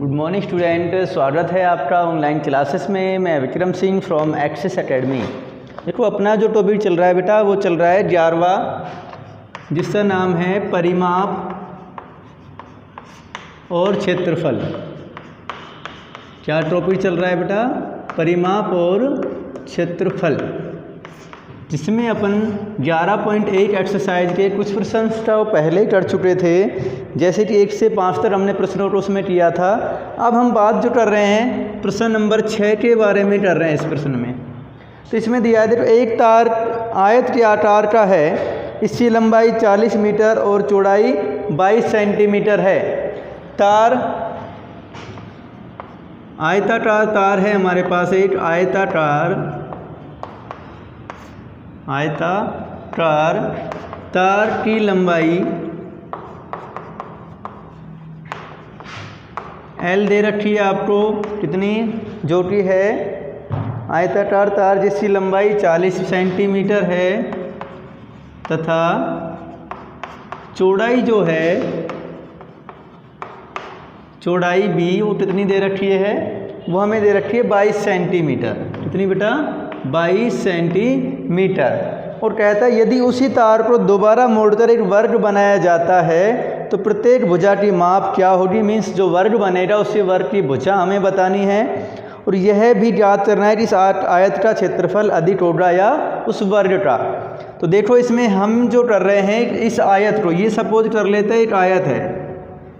Good morning student, स्वागत है आपका ऑनलाइन क्लासेस में। मैं Vikram Singh from Access Academy. देखो अपना जो टॉपिक चल रहा है बेटा वो चल रहा है 11वां, जिसका नाम है परिमाप और क्षेत्रफल। क्या टॉपिक चल रहा है बेटा? परिमाप और क्षेत्रफल, जिसमें अपन 11.1 एक्सरसाइज के कुछ प्रश्न तो पहले ही कर चुके थे, जैसे कि 1 से 5 तक हमने प्रश्नों को उसमें किया था। अब हम बात जो कर रहे हैं प्रश्न नंबर 6 के बारे में कर रहे हैं। इस प्रश्न में तो इसमें दिया है, देखो एक तार आयत के आकार का है, इसकी लंबाई 40 मीटर और चौड़ाई 22 सेंटीमीटर है। तार आयताकार तार है हमारे पास, एक आयताकार तार की लंबाई L दे रखी है आपको, कितनी? जो कि है आयताकार तार जिसकी लंबाई 40 सेंटीमीटर है, तथा चौड़ाई जो है चौड़ाई B वो कितनी दे रखी है? वो हमें दे रखी है 22 सेंटीमीटर। कितनी बेटा? 22 सेंटीमीटर। और कहता है यदि उसी तार को दोबारा मोड़कर एक वर्ग बनाया जाता है तो प्रत्येक भुजा की माप क्या होगी? मीन्स जो वर्ग बनेगा उससे वर्ग की भुजा हमें बतानी है, और यह भी ज्ञात करना है कि इस आयत का क्षेत्रफल अधिक होगा या उस वर्ग का। तो देखो इसमें हम जो कर रहे हैं इस आयत को, ये सपोज कर लेते हैं एक आयत है,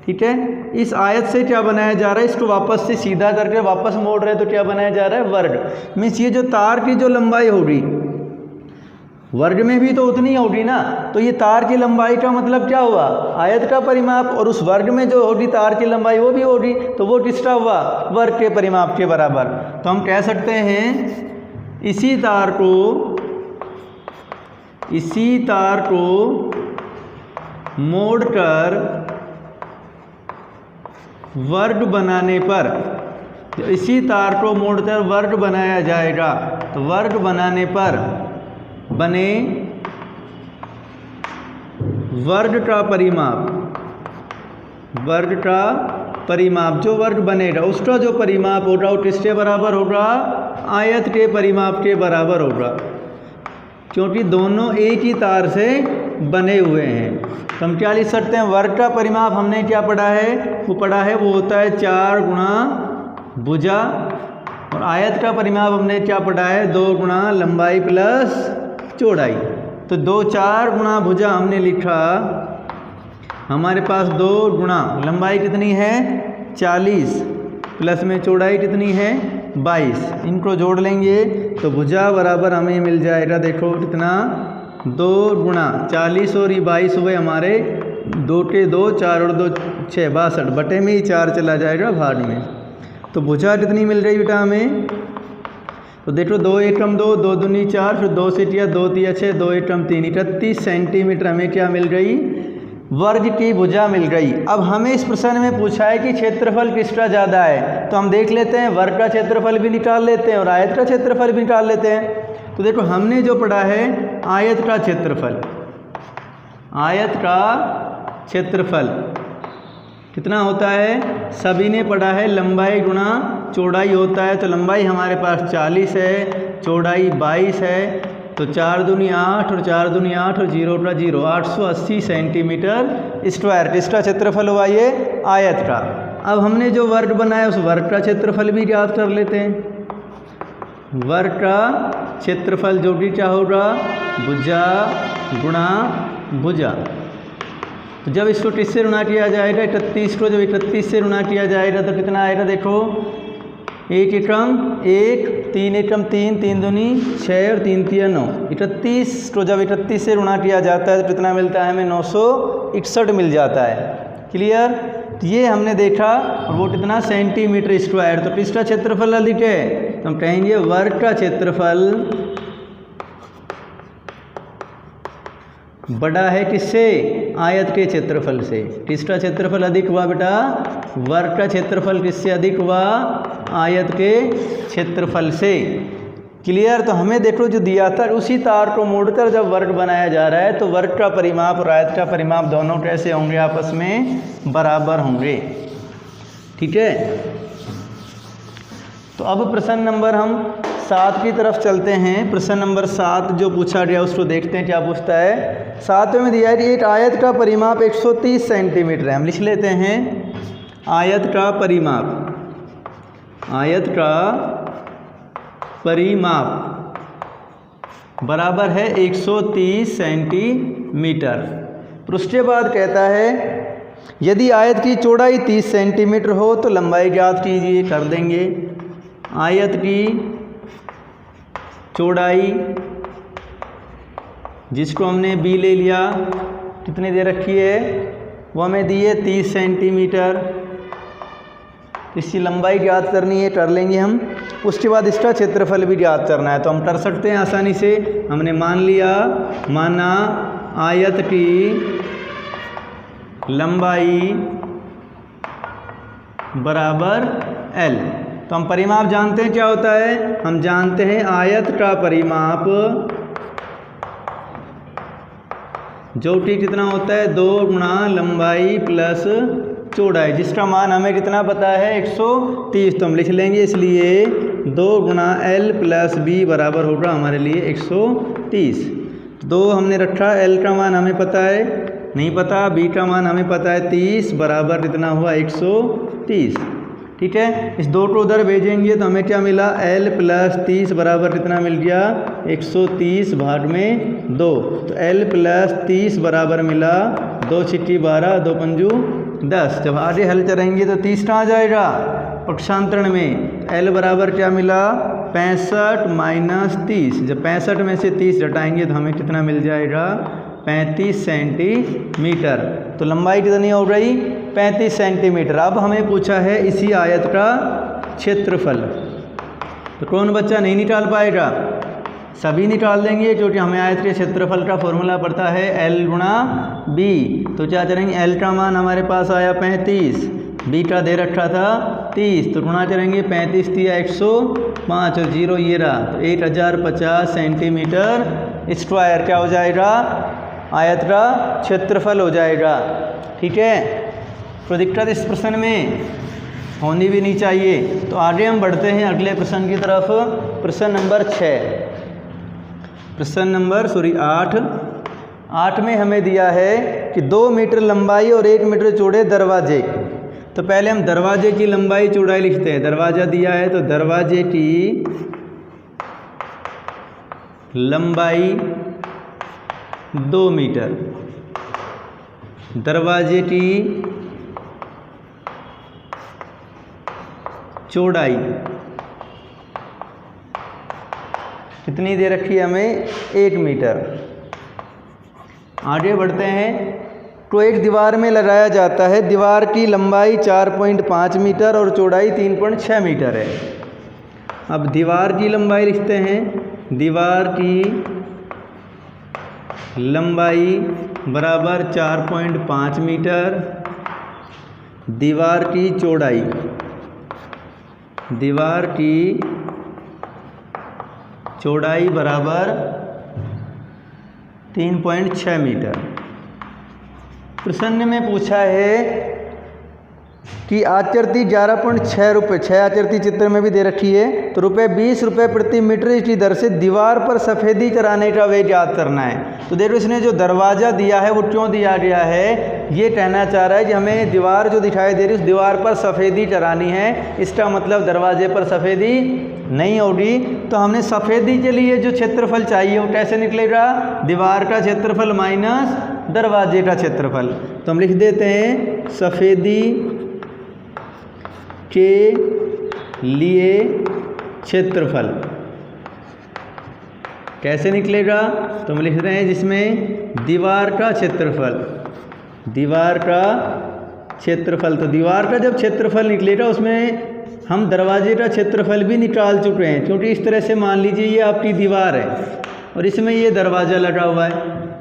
ठीक है। इस आयत से क्या बनाया जा रहा है? इसको वापस से सीधा करके वापस मोड़ रहे हैं तो क्या बनाया जा रहा है? वर्ग। मीन्स ये जो तार की जो लंबाई होगी वर्ग में भी तो उतनी होगी ना, तो ये तार की लंबाई का मतलब क्या हुआ? आयत का परिमाप, और उस वर्ग में जो होगी तार की लंबाई वो भी होगी, तो वो किसका हुआ? वर्ग के परिमाप के बराबर। तो हम कह सकते हैं इसी तार को मोड़कर वर्ग बनाने पर, इसी तार को मोड़कर वर्ग बनाया जाएगा, तो वर्ग बनाने पर बने वर्ग का परिमाप जो वर्ग बनेगा उसका जो परिमाप होगा वो किसके बराबर होगा? आयत के परिमाप के बराबर होगा, क्योंकि दोनों एक ही तार से बने हुए हैं। तो हम क्या लिख सकते हैं? वर्ग का परिमाप हमने क्या पढ़ा है? वो पढ़ा है वो होता है 4 गुणा भुजा, और आयत का परिमाप हमने क्या पढ़ा है? 2 गुणा लंबाई प्लस चौड़ाई। तो 2 4 गुणा भुजा हमने लिखा, हमारे पास 2 गुणा लंबाई कितनी है? 40 प्लस में चौड़ाई कितनी है? 22। इनको जोड़ लेंगे तो भुजा बराबर हमें मिल जाएगा, देखो कितना? 2 गुणा 40 और 22 हुए हमारे 2 के 2, 4 और 2 6, 62 बटे में ही 4 चला जाएगा भाग में। तो भुजा कितनी मिल रही बेटा हमें? तो देखो 2 एकम 2, 2 दूनी 4, फिर 2 से किया 2 तिया 6, 2 एकम 3, 31 सेंटीमीटर हमें क्या मिल गई? वर्ग की भुजा मिल गई। अब हमें इस प्रश्न में पूछा है कि क्षेत्रफल किसका ज़्यादा है, तो हम देख लेते हैं, वर्ग का क्षेत्रफल भी निकाल लेते हैं और आयत का क्षेत्रफल भी निकाल लेते हैं। तो देखो हमने जो पढ़ा है आयत का क्षेत्रफल कितना होता है? सभी ने पढ़ा है लंबाई गुणा चौड़ाई होता है। तो लंबाई हमारे पास 40 है, चौड़ाई 22 है, तो 4 दूनी 8 और 4 दूनी 8 और 0 का 0, 880 सेंटीमीटर स्क्वायर। इसका क्षेत्रफल हुआ ये आयत का। अब हमने जो वर्ग बनाया उस वर्ग का क्षेत्रफल भी ज्ञात कर लेते हैं। वर्ग का क्षेत्रफल जो कि क्या होगा? भुजा गुणा भुजा। तो जब इसको किससे गुणा किया जाएगा? 31 को जब 31 से गुणा किया जाएगा तो कितना आएगा? देखो 1 एकम 1, 3 एकम 3, 3 दूनी 6 और 3 तिया 9। 31 को जब 31 से गुणा किया जाता है तो कितना मिलता है हमें? 961 मिल जाता है। क्लियर? तो ये हमने देखा, और वो कितना? Centimetre square. तो किसका क्षेत्रफल अधिक है? तो हम कहेंगे वर्ग का क्षेत्रफल बड़ा है किससे? आयत के क्षेत्रफल से। किसका क्षेत्रफल अधिक हुआ बेटा? वर्ग का क्षेत्रफल किससे अधिक हुआ? आयत के क्षेत्रफल से। क्लियर? तो हमें देखो जो दिया था उसी तार को मोड़कर जब वर्ग बनाया जा रहा है तो वर्ग का परिमाप और आयत का परिमाप दोनों कैसे होंगे? आपस में बराबर होंगे। ठीक है। तो अब प्रश्न नंबर हम 7 की तरफ चलते हैं। प्रश्न नंबर 7 जो पूछा गया उसको देखते हैं क्या पूछता है। 7वें में दिया है कि एक आयत का परिमाप 130 सेंटीमीटर है। हम लिख लेते हैं आयत का परिमाप बराबर है 130 सेंटीमीटर। फिर उसके बाद कहता है यदि आयत की चौड़ाई 30 सेंटीमीटर हो तो लंबाई ज्ञात कीजिए। कर देंगे। आयत की चौड़ाई जिसको हमने b ले लिया, कितनी दे रखी है, वो हमें दी है 30 सेंटीमीटर। इसकी लंबाई ज्ञात करनी है, कर लेंगे हम। उसके बाद इसका क्षेत्रफल भी ज्ञात करना है, तो हम कर सकते हैं आसानी से। हमने माना आयत की लंबाई बराबर l। तो हम परिमाप जानते हैं क्या होता है। हम जानते हैं आयत का परिमाप जो कि कितना होता है 2 गुणा लंबाई प्लस चौड़ाई, जिसका मान हमें कितना पता है 130। तो हम लिख लेंगे इसलिए 2 गुणा l प्लस b बराबर होगा हमारे लिए 130। 2 हमने रखा, l का मान हमें पता है नहीं पता, b का मान हमें पता है 30 बराबर कितना हुआ 130। ठीक है। इस 2 को उधर भेजेंगे तो हमें क्या मिला l प्लस 30 बराबर कितना मिल गया 130 भाग में 2। तो l प्लस 30 बराबर मिला 2 छिक्की 12 2 पंजू 10। जब आगे हल करेंगे तो 30 कहाँ जाएगा पक्षांतरण में। l बराबर क्या मिला 65 माइनस 30। जब 65 में से 30 घटाएंगे तो हमें कितना मिल जाएगा 35 सेंटीमीटर। तो लंबाई कितनी हो गई 35 सेंटीमीटर। अब हमें पूछा है इसी आयत का क्षेत्रफल। तो कौन बच्चा नहीं निकाल पाएगा, सभी निकाल देंगे, क्योंकि हमें आयत के क्षेत्रफल का फॉर्मूला पड़ता है l गुणा b। तो क्या करेंगे, l का मान हमारे पास आया 35, b का दे रखा था 30, तो गुणा करेंगे 35 दिया 105 और 0 ये रहा, तो 1050 सेंटीमीटर स्क्वायर क्या हो जाएगा आयत का क्षेत्रफल हो जाएगा। ठीक है। तो दिक्कत इस प्रश्न में होनी भी नहीं चाहिए। तो आगे हम बढ़ते हैं अगले प्रश्न की तरफ। प्रश्न नंबर 8 में हमें दिया है कि 2 मीटर लंबाई और 1 मीटर चौड़े दरवाजे। तो पहले हम दरवाजे की लंबाई चौड़ाई लिखते हैं। दरवाज़ा दिया है तो दरवाजे की लंबाई 2 मीटर, दरवाजे की चौड़ाई कितनी दे रखी है हमें 1 मीटर। आगे बढ़ते हैं। तो एक दीवार में लगाया जाता है। दीवार की लंबाई 4.5 मीटर और चौड़ाई 3.6 मीटर है। अब दीवार की लंबाई लिखते हैं। दीवार की लंबाई बराबर 4.5 मीटर, दीवार की चौड़ाई बराबर 3.6 मीटर। प्रश्न में पूछा है कि आकृति 11.6 रुपये, 6 आकृति चित्र में भी दे रखी है, तो ₹20 प्रति मीटर इसकी दर से दीवार पर सफ़ेदी कराने का वे याद करना है। तो देखो इसने जो दरवाज़ा दिया है वो क्यों दिया गया है, ये कहना चाह रहा है कि हमें दीवार जो दिखाई दे रही है उस दीवार पर सफ़ेदी करानी है। इसका मतलब दरवाजे पर सफ़ेदी नहीं होगी। तो हमने सफ़ेदी के लिए जो क्षेत्रफल चाहिए वो कैसे निकलेगा, दीवार का क्षेत्रफल माइनस दरवाजे का क्षेत्रफल। तो हम लिख देते हैं सफ़ेदी के लिए क्षेत्रफल कैसे निकलेगा, तो हम लिख रहे हैं जिसमें दीवार का क्षेत्रफल, तो दीवार का जब क्षेत्रफल निकलेगा उसमें हम दरवाजे का क्षेत्रफल भी निकाल चुके हैं, क्योंकि इस तरह से मान लीजिए ये आपकी दीवार है और इसमें ये दरवाज़ा लगा हुआ है।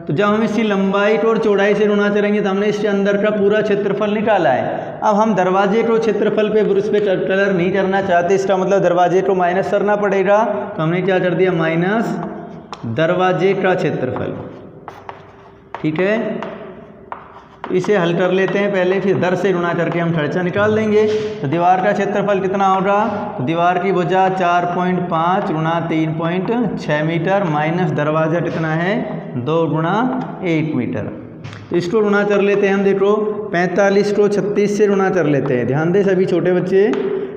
तो जब हम इसकी लंबाई को और चौड़ाई से गुणा करेंगे तो हमने इसके अंदर का पूरा क्षेत्रफल निकाला है। अब हम दरवाजे को क्षेत्रफल पे ब्रश पे कलर नहीं करना चाहते, इसका मतलब दरवाजे को माइनस करना पड़ेगा। तो हमने क्या कर दिया, माइनस दरवाजे का क्षेत्रफल। ठीक है, इसे हल कर लेते हैं पहले, फिर दर से गुणा करके हम खर्चा निकाल देंगे। तो दीवार का क्षेत्रफल कितना होगा, तो दीवार की भुजा 4.5 गुणा 3.6 मीटर माइनस दरवाज़ा कितना है 2 गुणा 1 मीटर। तो इसको गुणा कर लेते हैं हम। देखो 45 को 36 से गुणा कर लेते हैं, ध्यान दें सभी छोटे बच्चे।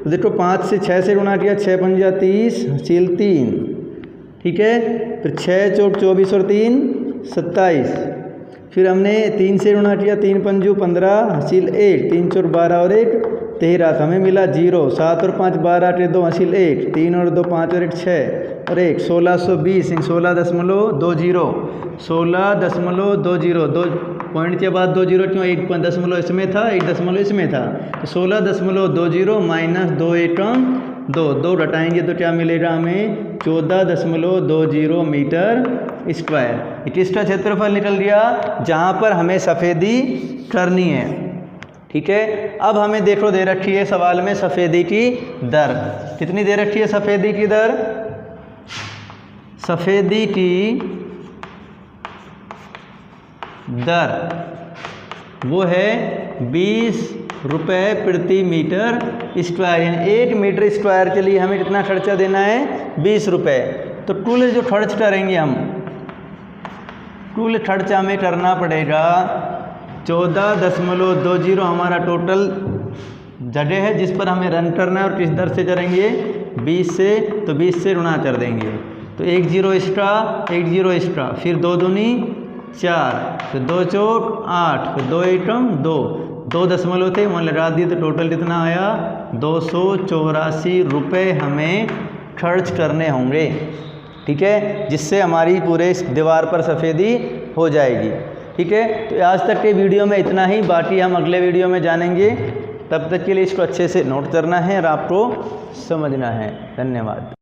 तो देखो 5 से 6 से गुणा किया, 6 पंजा 30 हासिल 3, ठीक है। फिर 6 चौक 24 और 3 27। फिर हमने 3 से गुणा किया, 3 पंजू 15 हासिल 1, 3 चौक 12 और 1 13, तो हमें मिला 0। 7 और 5 12 8 2 हासिल 1, 3 और 2 5 और 1 6 और 1 1620 16.20 16.20 2 पॉइंट के बाद 2 जीरो क्यों, 1 दशमलव इसमें था 1 दशमलव इसमें था, तो 16.20 माइनस 2 एकम 2 घटाएंगे तो क्या मिलेगा हमें 14.20 मीटर स्क्वायर। किसका क्षेत्रफल निकल गया जहाँ पर हमें सफ़ेदी करनी है, ठीक है। अब हमें देखो दे रखी है सवाल में सफ़ेदी की दर, कितनी दे रखी है सफ़ेदी की दर, सफ़ेदी की दर वो है 20 रुपये प्रति मीटर स्क्वायर, यानी 1 मीटर स्क्वायर के लिए हमें कितना खर्चा देना है 20 रुपये। तो कुल जो खर्च करेंगे हम, कुल खर्च हमें करना पड़ेगा 14.20 हमारा टोटल जगह है जिस पर हमें रन करना है, और किस दर से करेंगे 20 से, तो 20 से गुणा कर देंगे, तो 1 0 एक्स्ट्रा 1 0 एक्स्ट्रा, फिर 2 दूनी 4, फिर 2 चौक 8, फिर 2 एकम 2 दशमलव थे वहाँ लगा दिए, तो टोटल कितना आया 284 रुपये हमें खर्च करने होंगे, ठीक है, जिससे हमारी पूरे इस दीवार पर सफ़ेदी हो जाएगी, ठीक है। तो आज तक के वीडियो में इतना ही, बाकी हम अगले वीडियो में जानेंगे। तब तक के लिए इसको अच्छे से नोट करना है और आपको समझना है। धन्यवाद।